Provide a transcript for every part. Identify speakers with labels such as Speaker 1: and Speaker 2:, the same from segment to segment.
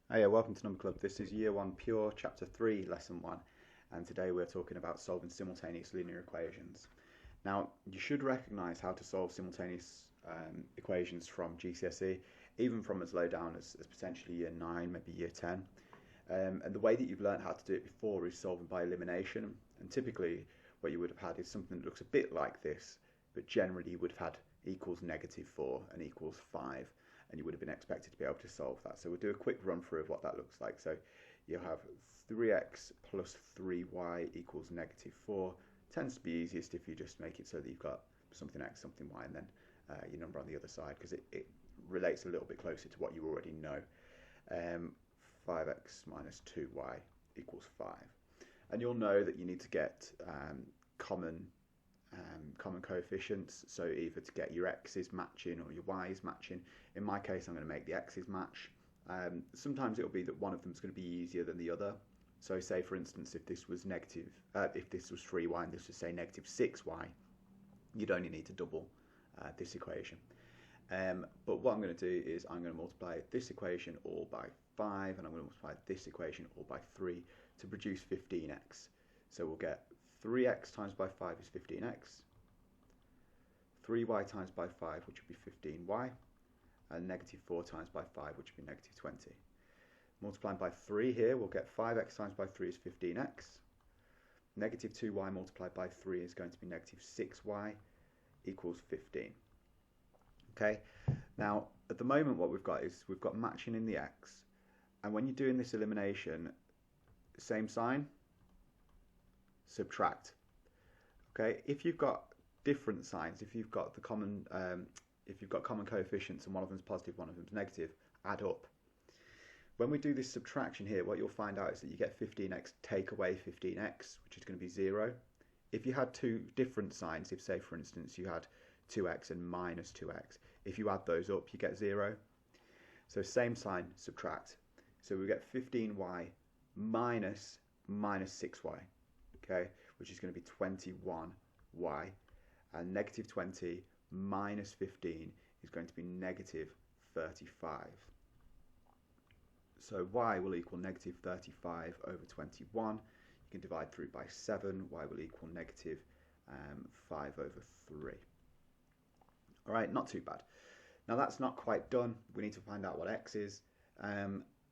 Speaker 1: Hey, welcome to Number Club. This is Year 1 Pure, Chapter 3, Lesson 1, and today we're talking about solving simultaneous linear equations. Now, you should recognise how to solve simultaneous equations from GCSE, even from as low down as potentially Year 9, maybe Year 10. And the way that you've learned how to do it before is solving by elimination, and typically what you would have had is something that looks a bit like this, but generally you would have had equals -4 and equals 5. And you would have been expected to be able to solve that. So we'll do a quick run through of what that looks like. So you'll have 3x plus 3y equals -4. Tends to be easiest if you just make it so that you've got something x, something y, and then your number on the other side, because it relates a little bit closer to what you already know. 5x minus 2y equals 5. And you'll know that you need to get common coefficients, so either to get your x's matching or your y's matching. In my case, I'm going to make the x's match. Sometimes it'll be that one of them is going to be easier than the other. So say for instance, if this was 3y and this was say -6y, you'd only need to double this equation. But what I'm going to do is I'm going to multiply this equation all by 5, and I'm going to multiply this equation all by 3 to produce 15x. So we'll get 3x times by 5 is 15x, 3y times by 5, which would be 15y, and -4 times by 5, which would be -20. Multiplying by 3 here, we'll get 5x times by 3 is 15x, -2y multiplied by 3 is going to be -6y equals 15. Okay, now at the moment what we've got is we've got matching in the x, and when you're doing this elimination, same sign, subtract. Okay, if you've got different signs, if you've got common coefficients and one of them's positive, one of them's negative, add up. When we do this subtraction here, what you'll find out is that you get 15x take away 15x, which is going to be 0. If you had two different signs, if say for instance you had 2x and -2x, if you add those up you get 0. So same sign, subtract. So we get 15y minus -6y. Okay, which is going to be 21y, and -20 minus 15 is going to be -35. So y will equal -35 over 21. You can divide through by 7. Y will equal -5 over 3. All right, not too bad. Now that's not quite done. We need to find out what x is.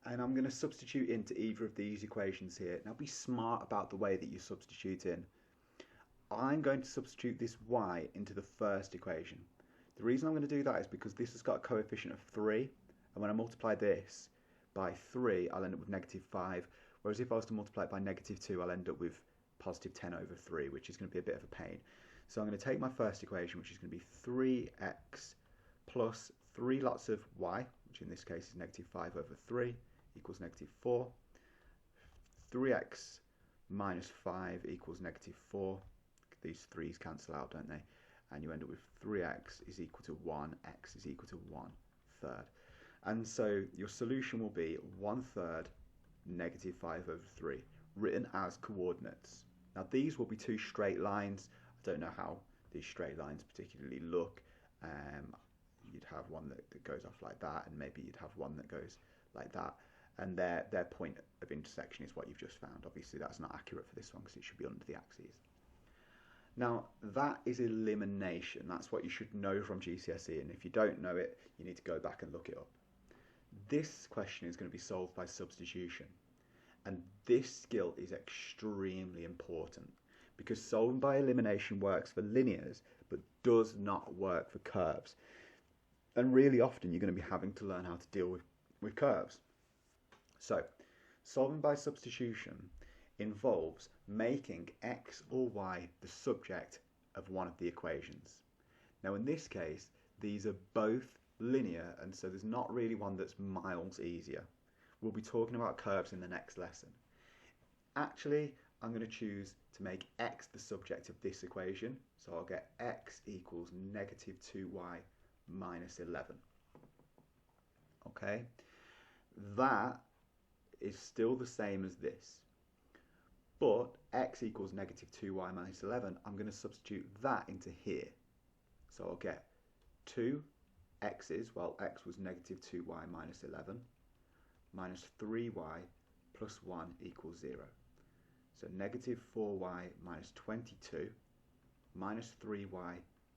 Speaker 1: And I'm going to substitute into either of these equations here. Now be smart about the way that you substitute in. I'm going to substitute this y into the first equation. The reason I'm going to do that is because this has got a coefficient of 3, and when I multiply this by 3, I'll end up with -5, whereas if I was to multiply it by -2, I'll end up with +10 over 3, which is going to be a bit of a pain. So I'm going to take my first equation, which is going to be 3x plus 3 lots of y, which in this case is -5 over 3, equals -4. 3x minus 5 equals -4. These 3's cancel out, don't they? And you end up with 3x is equal to 1, x is equal to 1/3. And so your solution will be 1/3 -5 over 3, written as coordinates. Now these will be two straight lines. I don't know how these straight lines particularly look. You'd have one that goes off like that, and maybe you'd have one that goes like that. And their point of intersection is what you've just found. Obviously that's not accurate for this one because it should be under the axes. Now that is elimination. That's what you should know from GCSE, and if you don't know it, you need to go back and look it up. This question is going to be solved by substitution, and this skill is extremely important because solving by elimination works for linears but does not work for curves. And really often you're going to be having to learn how to deal with curves. So, solving by substitution involves making x or y the subject of one of the equations. Now in this case, these are both linear, and so there's not really one that's miles easier. We'll be talking about curves in the next lesson. Actually, I'm going to choose to make x the subject of this equation, so I'll get x equals -2y minus 11. Okay, that is still the same as this, but x equals -2y minus 11, I'm going to substitute that into here. So I'll get 2 x's, well x was -2y minus 11, minus 3y plus 1 equals 0. So negative 4y minus 22 minus 3y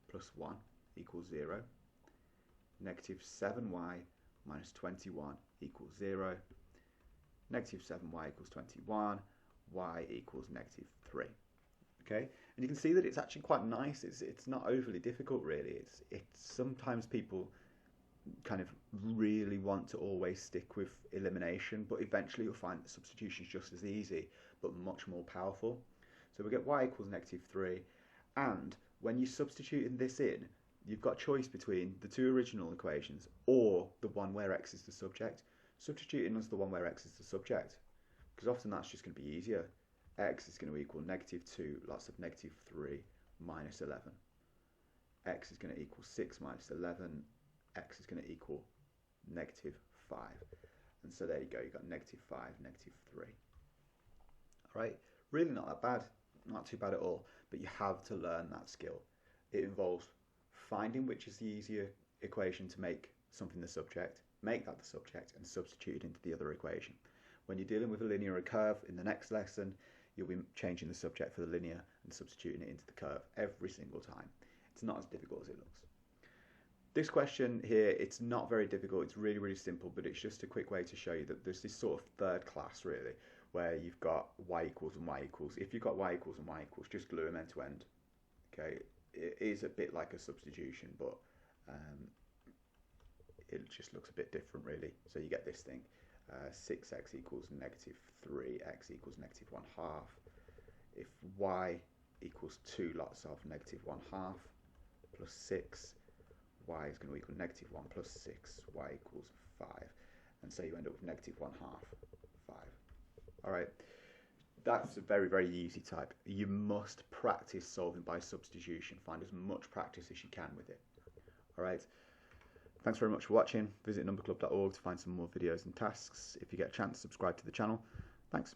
Speaker 1: plus 1 equals 0. Negative 7y minus 21 equals 0. Negative 7y equals 21. Y equals negative 3. Okay, and you can see that it's actually quite nice. It's not overly difficult, really. It's sometimes people kind of really want to always stick with elimination, but eventually you'll find that substitution is just as easy, but much more powerful. So we get y equals negative 3, and when you substitute this in, you've got a choice between the two original equations or the one where x is the subject. Substituting as the one where x is the subject, because often that's just going to be easier. X is going to equal negative 2 lots of negative 3 minus 11. X is going to equal 6 minus 11. X is going to equal negative 5. And so there you go, you've got negative 5, negative 3. Alright, really not that bad, not too bad at all, but you have to learn that skill. It involves finding which is the easier equation to make something the subject, make that the subject, and substitute it into the other equation. When you're dealing with a linear or curve in the next lesson, you'll be changing the subject for the linear and substituting it into the curve every single time. It's not as difficult as it looks. This question here, it's not very difficult, it's really, really simple, but it's just a quick way to show you that there's this sort of third class, really, where you've got y equals and y equals. If you've got y equals and y equals, just glue them end to end. Okay, it is a bit like a substitution, but it just looks a bit different, really. So you get this thing. 6x equals negative 3x equals negative 1/2. If y equals 2 lots of negative 1/2 plus 6, y is going to equal negative 1 plus 6, y equals 5. And so you end up with negative 1/2, 5. Alright, that's a very, very easy type. You must practice solving by substitution. Find as much practice as you can with it. Alright. Thanks very much for watching. Visit numberclub.org to find some more videos and tasks. If you get a chance, subscribe to the channel. Thanks.